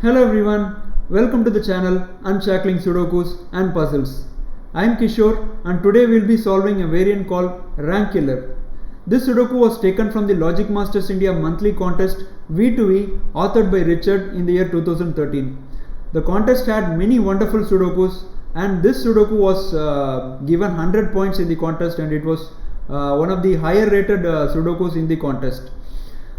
Hello everyone, welcome to the channel Unshackling Sudokus and Puzzles. I am Kishore and today we will be solving a variant called Rank Killer. This Sudoku was taken from the Logic Masters India monthly contest V2V authored by Richard in the year 2013. The contest had many wonderful Sudokus and this Sudoku was given 100 points in the contest and it was one of the higher rated Sudokus in the contest.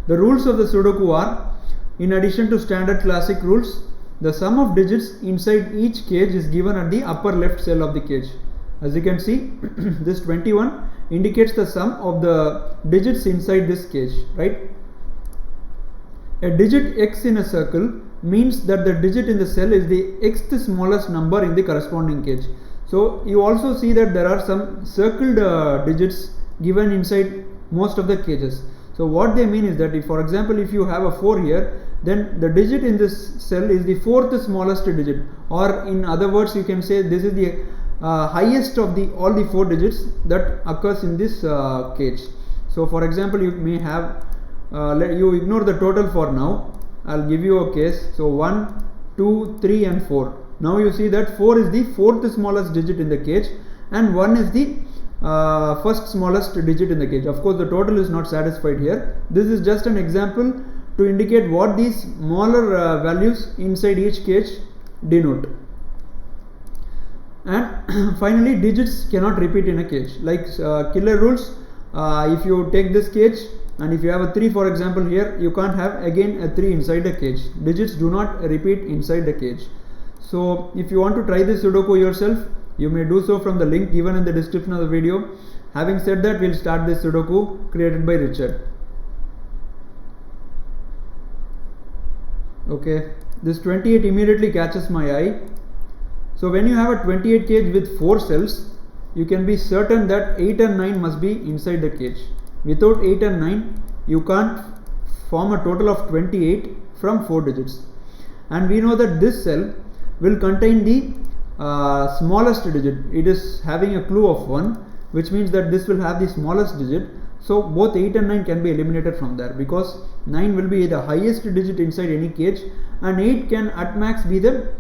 The rules of the Sudoku are: in addition to standard classic rules, the sum of digits inside each cage is given at the upper left cell of the cage. As you can see, this 21 indicates the sum of the digits inside this cage, right? A digit x in a circle means that the digit in the cell is the xth smallest number in the corresponding cage. So you also see that there are some circled digits given inside most of the cages. So what they mean is that if, for example, if you have a 4 here, then the digit in this cell is the fourth smallest digit, or in other words you can say this is the highest of all the 4 digits that occurs in this cage. So for example, you may have you ignore the total for now. I'll give you a case. So 1, 2, 3 and 4. Now you see that 4 is the fourth smallest digit in the cage and 1 is the first smallest digit in the cage. Of course the total is not satisfied here. This is just an example to indicate what these smaller values inside each cage denote. And finally, digits cannot repeat in a cage. Like killer rules, if you take this cage and if you have a 3 for example here, you can't have again a 3 inside the cage. Digits do not repeat inside the cage. So if you want to try this Sudoku yourself, you may do so from the link given in the description of the video. Having said that, we'll start this Sudoku created by Richard. Okay, this 28 immediately catches my eye. So when you have a 28 cage with 4 cells, you can be certain that 8 and 9 must be inside the cage. Without 8 and 9, you can't form a total of 28 from 4 digits. And we know that this cell will contain the smallest digit. It is having a clue of 1, which means that this will have the smallest digit. So both 8 and 9 can be eliminated from there, because 9 will be the highest digit inside any cage and 8 can at max be the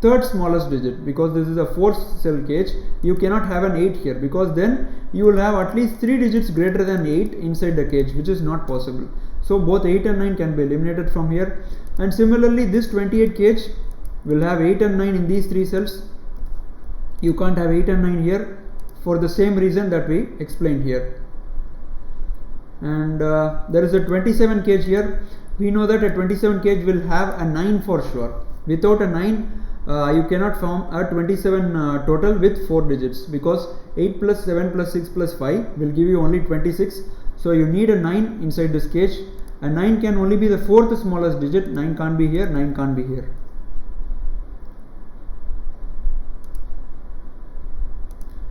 third smallest digit, because this is a 4 cell cage. You cannot have an 8 here, because then you will have at least 3 digits greater than 8 inside the cage, which is not possible. So both 8 and 9 can be eliminated from here. And similarly, this 28 cage will have 8 and 9 in these 3 cells. You can't have 8 and 9 here for the same reason that we explained here. And there is a 27 cage here. We know that a 27 cage will have a 9 for sure. Without a 9, you cannot form a 27 total with 4 digits, because 8 plus 7 plus 6 plus 5 will give you only 26. So you need a 9 inside this cage. A 9 can only be the fourth smallest digit. 9 can't be here, 9 can't be here.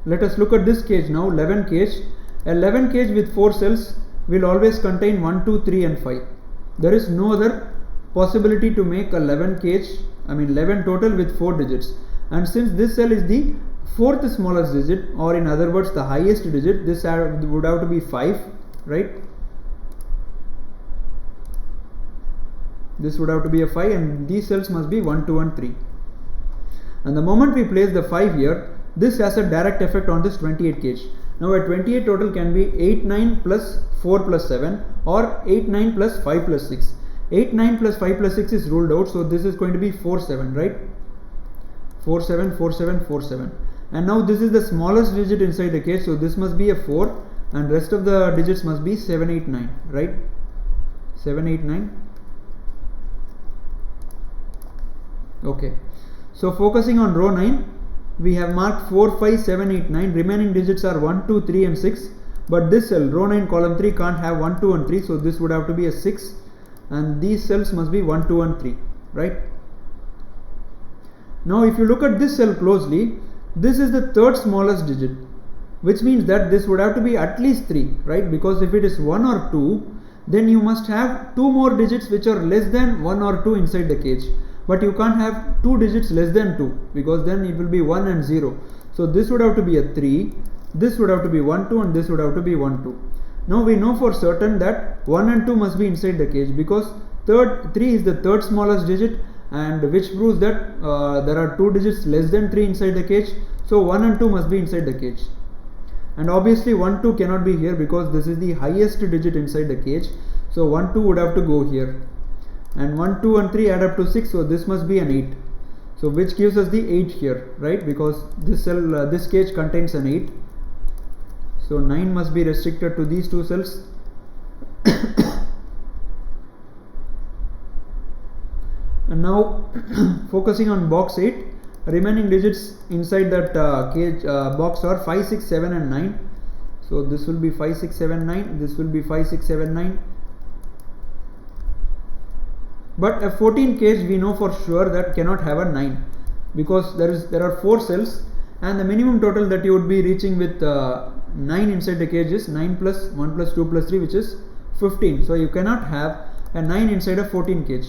Let us look at this cage now, 11 cage. A 11 cage with 4 cells will always contain 1, 2, 3 and 5. There is no other possibility to make a 11 total with 4 digits. And since this cell is the fourth smallest digit, or in other words the highest digit, this would have to be 5, right? This would have to be a 5 and these cells must be 1, 2 and 3. And the moment we place the 5 here, this has a direct effect on this 28 cage. Now a 28 total can be 8, 9 plus 4 plus 7 or 8, 9 plus 5 plus 6. 8, 9 plus 5 plus 6 is ruled out, so this is going to be 4, 7, right? 4, 7, 4, 7, 4, 7. And now this is the smallest digit inside the cage, so this must be a 4 and rest of the digits must be 7, 8, 9, right? 7, 8, 9. Okay. So focusing on row 9, we have marked 4, 5, 7, 8, 9. Remaining digits are 1, 2, 3 and 6. But this cell, row 9 column 3, can't have 1, 2 and 3. So this would have to be a 6. And these cells must be 1, 2 and 3. Right? Now if you look at this cell closely, this is the third smallest digit. Which means that this would have to be at least 3. Right? Because if it is 1 or 2, then you must have 2 more digits which are less than 1 or 2 inside the cage. But you can't have 2 digits less than 2, because then it will be 1 and 0. So this would have to be a 3, this would have to be 1, 2 and this would have to be 1, 2. Now we know for certain that 1 and 2 must be inside the cage, because 3 is the third smallest digit, and which proves that there are 2 digits less than 3 inside the cage. So 1 and 2 must be inside the cage. And obviously 1, 2 cannot be here because this is the highest digit inside the cage. So 1, 2 would have to go here. And 1, 2 and 3 add up to 6, so this must be an 8. So which gives us the 8 here, right? Because this cell, this cage contains an 8. So 9 must be restricted to these 2 cells. And now focusing on box 8, remaining digits inside that cage box are 5, 6, 7 and 9. So this will be 5, 6, 7, 9. This will be 5, 6, 7, 9. But a 14 cage we know for sure that cannot have a 9, because there are 4 cells, and the minimum total that you would be reaching with 9 inside the cage is 9 plus 1 plus 2 plus 3, which is 15. So you cannot have a 9 inside a 14 cage.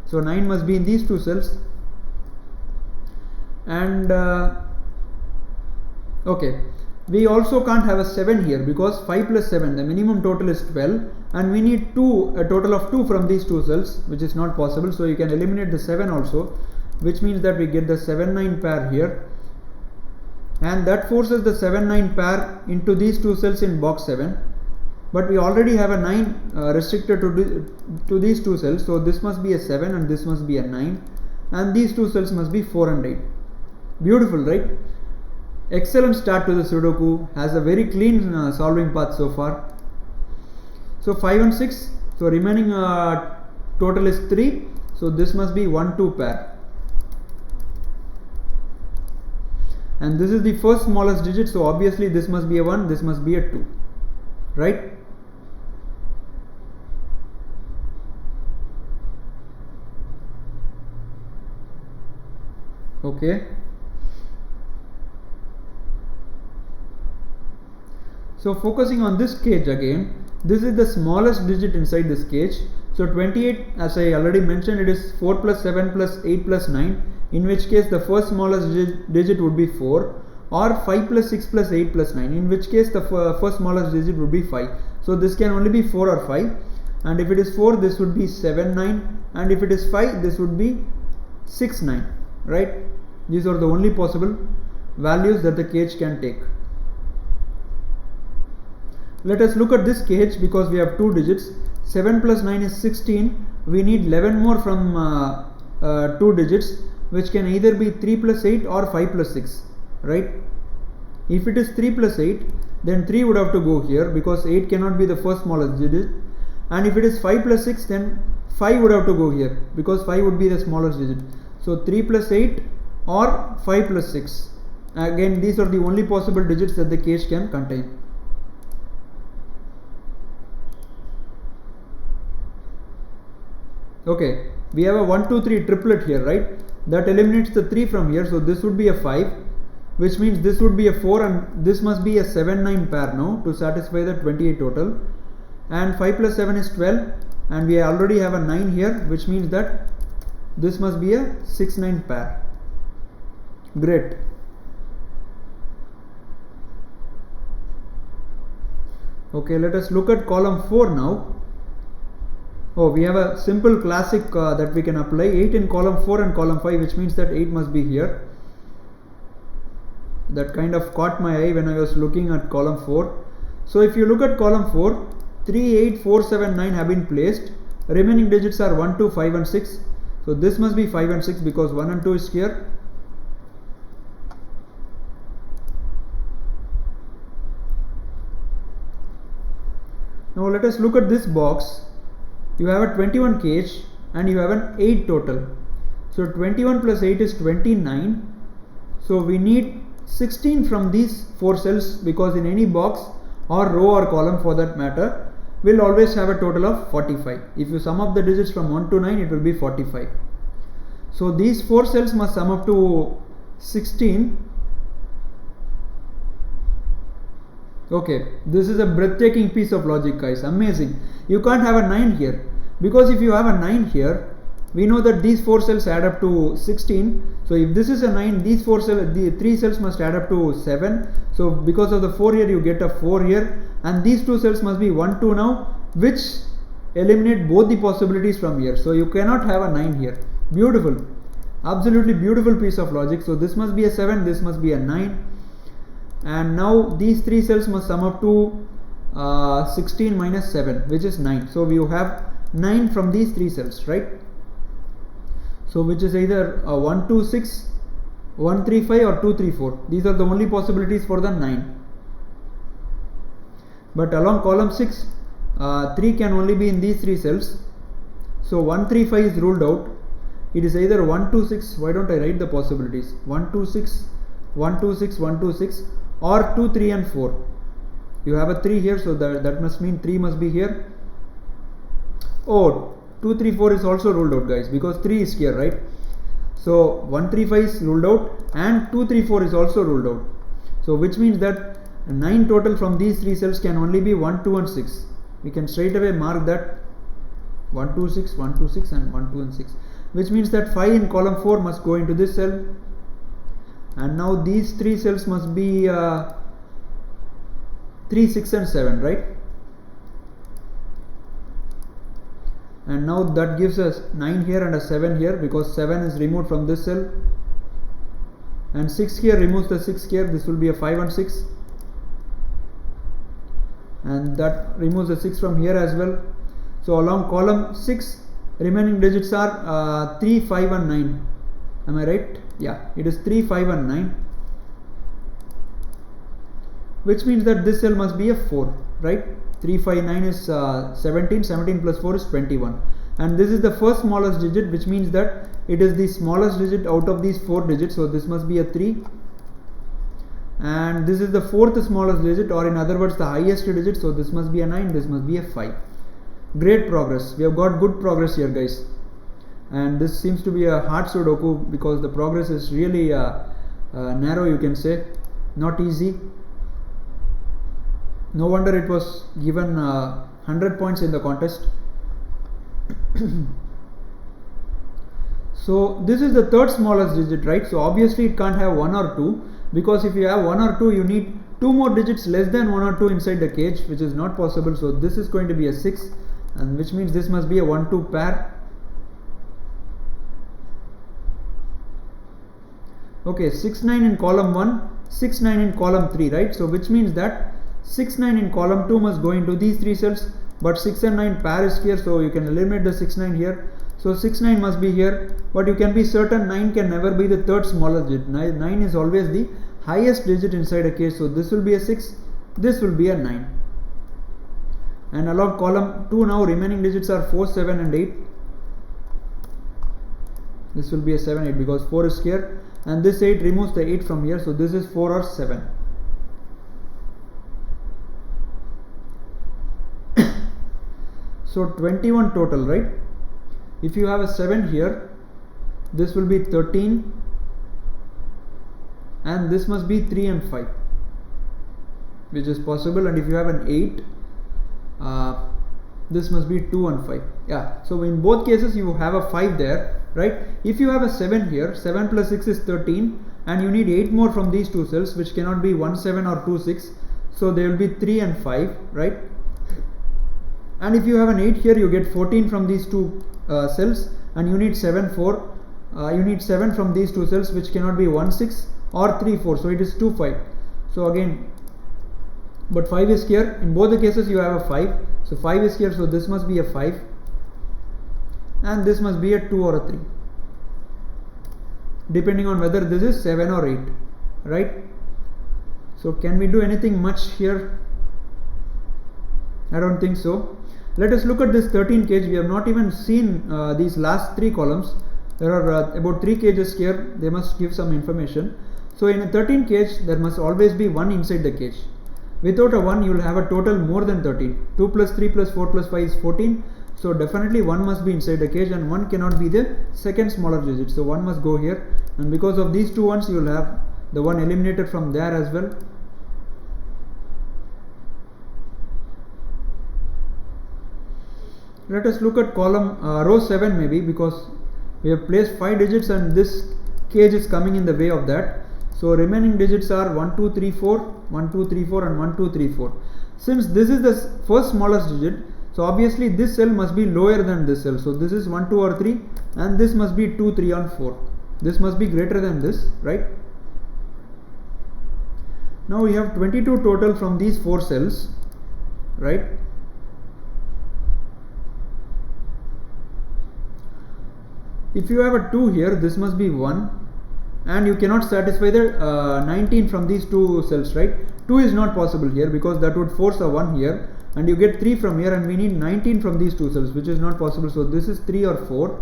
So 9 must be in these 2 cells. And okay, we also can't have a 7 here because 5 plus 7, the minimum total is 12, and we need a total of 2 from these 2 cells, which is not possible. So you can eliminate the 7 also, which means that we get the 7, 9 pair here, and that forces the 7, 9 pair into these 2 cells in box 7. But we already have a 9 restricted to these 2 cells, so this must be a 7 and this must be a 9, and these 2 cells must be 4 and 8. Beautiful, right? Excellent start to the Sudoku, has a very clean solving path so far. So 5 and 6, so remaining total is 3, so this must be 1, 2 pair. And this is the first smallest digit, so obviously this must be a 1, this must be a 2, right? Okay. So focusing on this cage again, this is the smallest digit inside this cage. So 28, as I already mentioned, it is 4 plus 7 plus 8 plus 9, in which case the first smallest digit would be 4, or 5 plus 6 plus 8 plus 9, in which case the first smallest digit would be 5. So this can only be 4 or 5, and if it is 4 this would be 7, 9, and if it is 5 this would be 6, 9, right? These are the only possible values that the cage can take. Let us look at this cage because we have 2 digits. 7 plus 9 is 16. We need 11 more from 2 digits, which can either be 3 plus 8 or 5 plus 6, right? If it is 3 plus 8, then 3 would have to go here because 8 cannot be the first smallest digit. And if it is 5 plus 6, then 5 would have to go here because 5 would be the smallest digit. So 3 plus 8 or 5 plus 6. Again, these are the only possible digits that the cage can contain. Okay, we have a 1, 2, 3 triplet here, right? That eliminates the 3 from here, so this would be a 5, which means this would be a 4, and this must be a 7, 9 pair now to satisfy the 28 total. And 5 plus 7 is 12, and we already have a 9 here, which means that this must be a 6, 9 pair. Great. Okay, let us look at column 4 now. Oh, we have a simple classic that we can apply. 8 in column 4 and column 5, which means that 8 must be here. That kind of caught my eye when I was looking at column 4. So if you look at column 4, 3, 8, 4, 7, 9 have been placed. Remaining digits are 1, 2, 5 and 6. So this must be 5 and 6 because 1 and 2 is here. Now let us look at this box. You have a 21 cage and you have an 8 total. So 21 plus 8 is 29. So we need 16 from these 4 cells because in any box or row or column for that matter will always have a total of 45. If you sum up the digits from 1 to 9, it will be 45. So these 4 cells must sum up to 16. Okay, this is a breathtaking piece of logic, guys. Amazing. You can't have a 9 here because if you have a 9 here, we know that these 4 cells add up to 16. So if this is a 9, these 4 cells, the 3 cells must add up to 7. So because of the 4 here, you get a 4 here, and these 2 cells must be 1, 2 now, which eliminate both the possibilities from here. So you cannot have a 9 here. Beautiful. Absolutely beautiful piece of logic. So this must be a 7, this must be a 9. And now these three cells must sum up to 16 minus 7, which is 9. So we have 9 from these three cells, right? So which is either 1, 2, 6, 1, 3, 5 or 2, 3, 4. These are the only possibilities for the 9. But along column 6, 3 can only be in these three cells. So 1, 3, 5 is ruled out. It is either 1, 2, 6. Why don't I write the possibilities? 1, 2, 6, 1, 2, 6, 1, 2, 6, or 2, 3 and 4. You have a 3 here, so that must mean 3 must be here. Oh, 2, 3, 4 is also ruled out, guys, because 3 is here, right? So 1, 3, 5 is ruled out and 2, 3, 4 is also ruled out. So which means that 9 total from these three cells can only be 1, 2 and 6. We can straight away mark that 1, 2, 6, 1, 2, 6 and 1, 2 and 6. Which means that 5 in column 4 must go into this cell. And now these three cells must be 3, 6 and 7, right? And now that gives us 9 here and a 7 here, because 7 is removed from this cell. And 6 here removes the 6 here. This will be a 5 and 6. And that removes the 6 from here as well. So along column 6, remaining digits are 3, 5 and 9. Am I right? Yeah, it is 3, 5 and 9. Which means that this cell must be a 4, right? 3, 5, 9 is 17. 17 plus 4 is 21. And this is the first smallest digit, which means that it is the smallest digit out of these 4 digits. So this must be a 3. And this is the fourth smallest digit, or in other words the highest digit. So this must be a 9, this must be a 5. Great progress. We have got good progress here, guys. And this seems to be a hard Sudoku because the progress is really narrow, you can say. Not easy. No wonder it was given 100 points in the contest. So this is the third smallest digit, right? So obviously it can't have 1 or 2, because if you have 1 or 2, you need 2 more digits less than 1 or 2 inside the cage, which is not possible. So this is going to be a 6, and which means this must be a 1, 2 pair. Okay, 6, 9 in column 1, 6, 9 in column 3, right? So which means that 6, 9 in column 2 must go into these three cells, but 6 and 9 pair is here, so you can eliminate the 6, 9 here. So 6, 9 must be here, but you can be certain 9 can never be the third smallest digit. 9 is always the highest digit inside a cage, so this will be a 6, this will be a 9. And along column 2 now, remaining digits are 4, 7 and 8. This will be a 7, 8 because 4 is here, and this 8 removes the 8 from here, so this is 4 or 7. So 21 total, right? If you have a 7 here, this will be 13, and this must be 3 and 5, which is possible. And if you have an 8, this must be 2 and 5. Yeah, so in both cases you have a 5 there, right? If you have a 7 here, 7 plus 6 is 13, and you need 8 more from these two cells, which cannot be 1, 7 or 2, 6. So there will be 3 and 5, right? And if you have an 8 here, you get 14 from these two cells, and you need 7, 4. You need 7 from these two cells, which cannot be 1, 6 or 3, 4. So it is 2, 5. So again, but 5 is here. In both the cases you have a 5. So 5 is here, so this must be a 5. And this must be a 2 or a 3. Depending on whether this is 7 or 8. Right? So can we do anything much here? I don't think so. Let us look at this 13 cage. We have not even seen these last 3 columns. There are about 3 cages here. They must give some information. So in a 13 cage, there must always be 1 inside the cage. Without a 1, you will have a total more than 13. 2 plus 3 plus 4 plus 5 is 14. So definitely 1 must be inside the cage, and 1 cannot be the second smaller digit. So 1 must go here, and because of these 2 ones, you will have the 1 eliminated from there as well. Let us look at column row 7 maybe, because we have placed 5 digits and this cage is coming in the way of that. So remaining digits are 1, 2, 3, 4, 1, 2, 3, 4 and 1, 2, 3, 4. Since this is the first smallest digit, So obviously this cell must be lower than this cell. So this is 1, 2 or 3, and this must be 2, 3 and 4. This must be greater than this, right? Now we have 22 total from these 4 cells, right? If you have a 2 here, this must be 1, and you cannot satisfy the 19 from these 2 cells, right? 2 is not possible here because that would force a 1 here, and you get 3 from here, and we need 19 from these 2 cells, which is not possible. So this is 3 or 4,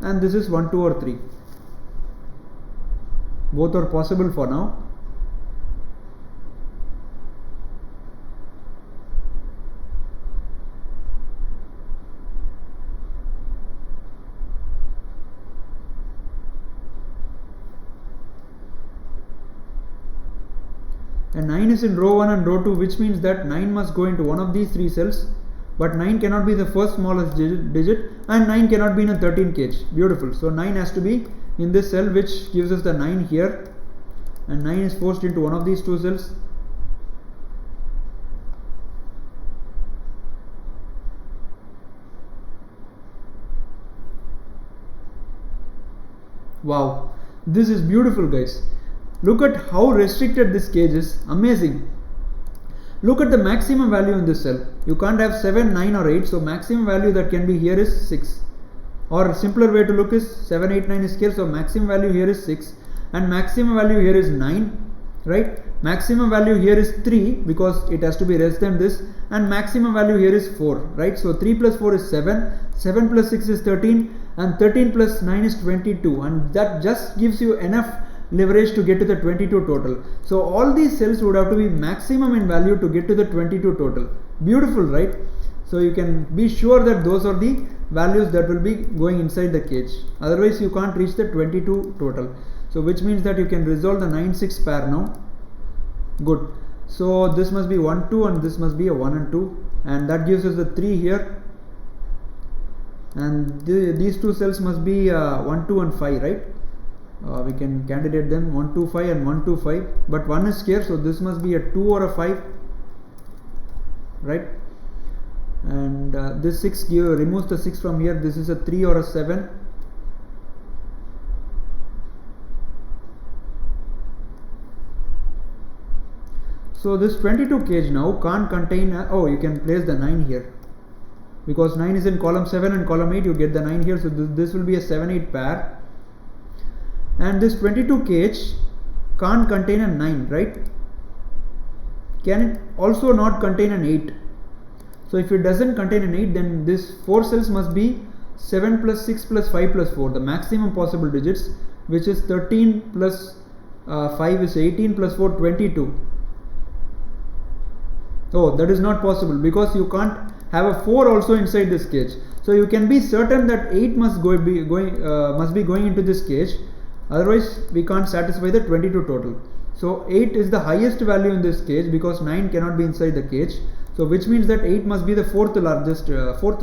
and this is 1, 2 or 3. Both are possible for now. And 9 is in row 1 and row 2, which means that 9 must go into one of these 3 cells, but 9 cannot be the first smallest digit, and 9 cannot be in a 13 cage. Beautiful. So 9 has to be in this cell, which gives us the 9 here, and 9 is forced into one of these 2 cells. Wow, this is beautiful, guys. Look at how restricted this cage is. Amazing. Look at the maximum value in this cell. You can't have 7, 9 or 8. So maximum value that can be here is 6. Or a simpler way to look is 7, 8, 9 is here. So maximum value here is 6. And maximum value here is 9. Right? Maximum value here is 3 because it has to be less than this. And maximum value here is 4. Right? So 3 plus 4 is 7. 7 plus 6 is 13. And 13 plus 9 is 22. And that just gives you enough leverage to get to the 22 total. So all these cells would have to be maximum in value to get to the 22 total. Beautiful, right? So you can be sure that those are the values that will be going inside the cage. Otherwise you can't reach the 22 total. So which means that you can resolve the 9-6 pair now. Good. So this must be 1, 2 and this must be a 1 and 2, and that gives us the 3 here. And these 2 cells must be 1, 2 and 5, right? We can candidate them 1, 2, 5 and 1, 2, 5, but 1 is here, so this must be a 2 or a 5, right? And this 6 removes the 6 from here. This is a 3 or a 7. So this 22 cage now can't contain oh, you can place the 9 here because 9 is in column 7 and column 8. You get the 9 here, so this will be a 7-8 pair. And this 22 cage can't contain a 9, right? Can it also not contain an 8? So if it doesn't contain an 8, then this 4 cells must be 7 plus 6 plus 5 plus 4, the maximum possible digits, which is 13 plus 5 is 18 plus 4, 22. Oh, that is not possible because you can't have a 4 also inside this cage. So you can be certain that 8 must be going into this cage. Otherwise we can't satisfy the 22 total. So 8 is the highest value in this cage because 9 cannot be inside the cage. So which means that 8 must be the fourth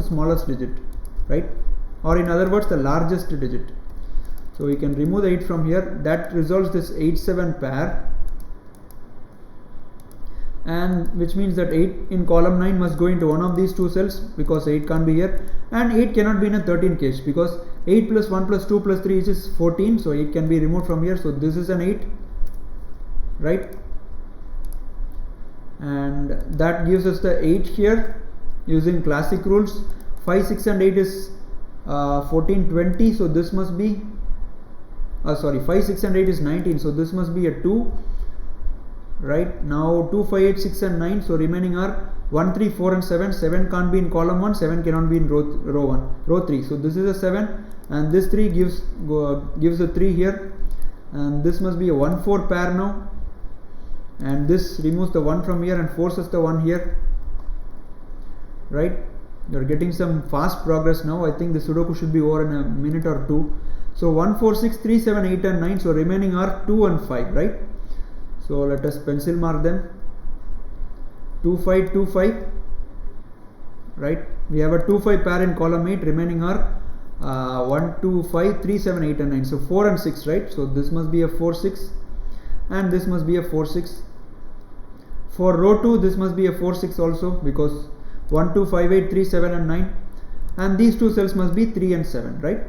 smallest digit, right? Or in other words, the largest digit. So we can remove the 8 from here. That resolves this 8-7 pair, and which means that 8 in column 9 must go into one of these 2 cells because 8 can't be here, and 8 cannot be in a 13 cage because 8 plus 1 plus 2 plus 3 is 14, so 8 can be removed from here. So this is an 8, right? And that gives us the 8 here using classic rules. 5, 6 and 8 is 14, 20, so this must be 5, 6 and 8 is 19, so this must be a 2. Right now 2, 5, 8, 6 and 9, so remaining are 1, 3, 4 and 7. 7 can't be in column 1, 7 cannot be in row 3, so this is a 7, and this 3 gives a 3 here, and this must be a 1, 4 pair now, and this removes the 1 from here and forces the 1 here, right? You're getting some fast progress now. I think the Sudoku should be over in a minute or 2. So 1, 4, 6, 3, 7, 8 and 9, so remaining are 2 and 5, right? So let us pencil mark them. 2, 5, 2, 5, right? We have a 2, 5 pair in column 8. Remaining are 1, 2, 5, 3, 7, 8 and 9. So 4 and 6, right? So this must be a 4, 6, and this must be a 4, 6. For row 2, this must be a 4, 6 also because 1, 2, 5, 8, 3, 7 and 9, and these two cells must be 3 and 7, right?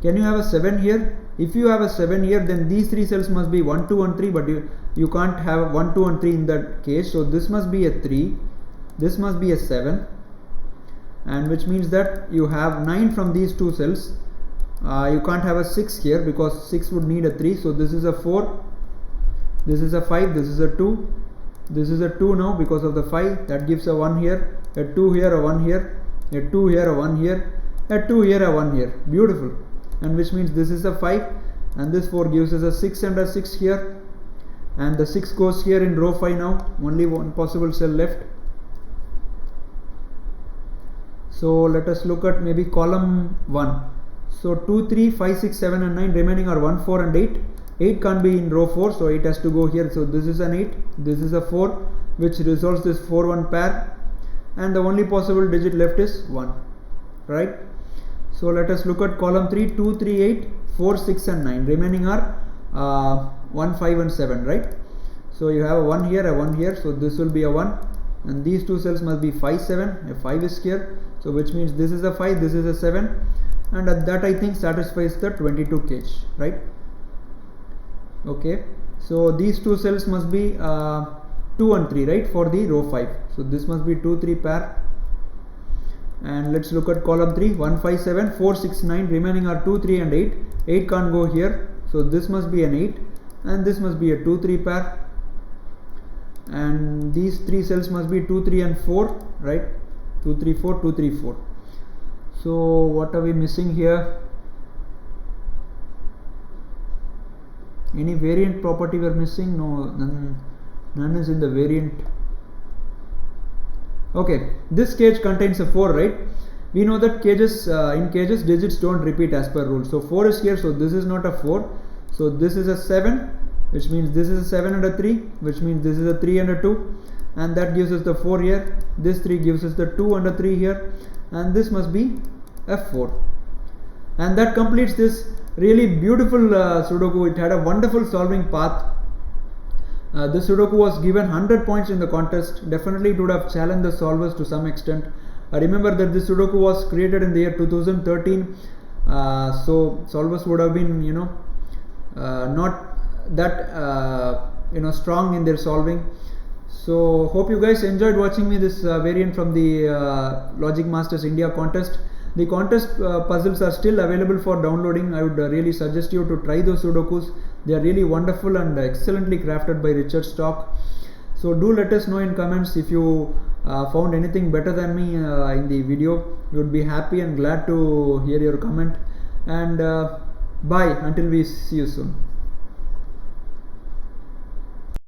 Can you have a 7 here? If you have a 7 here, then these three cells must be 1, 2 and 3, but you can't have 1, 2 and 3 in that case, so this must be a 3, this must be a 7, and which means that you have 9 from these two cells. You can't have a 6 here because 6 would need a 3, so this is a 4, this is a 5, this is a 2, this is a 2 now because of the 5, that gives a 1 here, a 2 here, a 1 here, a 2 here, a 1 here, a 2 here, a 1 here, beautiful, and which means this is a 5, and this 4 gives us a 6 and a 6 here, and the 6 goes here in row 5 now, only one possible cell left. So let us look at maybe column 1. So 2, 3, 5, 6, 7 and 9 remaining are 1, 4 and 8. 8 can't be in row 4, so 8 has to go here. So this is an 8, this is a 4, which resolves this 4, 1 pair, and the only possible digit left is 1, right? So let us look at column 3, 2, 3, 8, 4, 6 and 9. Remaining are 1, 5 and 7, right? So you have a 1 here, a 1 here, so this will be a 1, and these two cells must be 5, 7, a 5 is here, so which means this is a 5, this is a 7, and that I think satisfies the 22 cage, right? Okay, so these two cells must be 2 and 3, right, for the row 5. So this must be 2, 3 pair. And let's look at column 3, 1, 5, 7, 4, 6, 9, remaining are 2, 3 and 8. 8 can't go here, so this must be an 8, and this must be a 2, 3 pair, and these three cells must be 2, 3 and 4, right? 2, 3, 4, 2, 3, 4. So what are we missing here? Any variant property we are missing? No, none is in the variant. Okay, this cage contains a 4, right? We know that cages, in cages, digits don't repeat as per rule. So 4 is here, so this is not a 4. So this is a 7, which means this is a 7 and a 3, which means this is a 3 and a 2, and that gives us the 4 here. This 3 gives us the 2 and a 3 here, and this must be a 4. And that completes this really beautiful Sudoku. It had a wonderful solving path. This Sudoku was given 100 points in the contest. Definitely it would have challenged the solvers to some extent. Remember that this Sudoku was created in the year 2013, so solvers would have been, not that strong in their solving. So hope you guys enjoyed watching me this variant from the Logic Masters India contest. The contest puzzles are still available for downloading. I would really suggest you to try those Sudokus. They are really wonderful and excellently crafted by Richard Stolk. So do let us know in comments if you found anything better than me in the video. We would be happy and glad to hear your comment. And bye until we see you soon.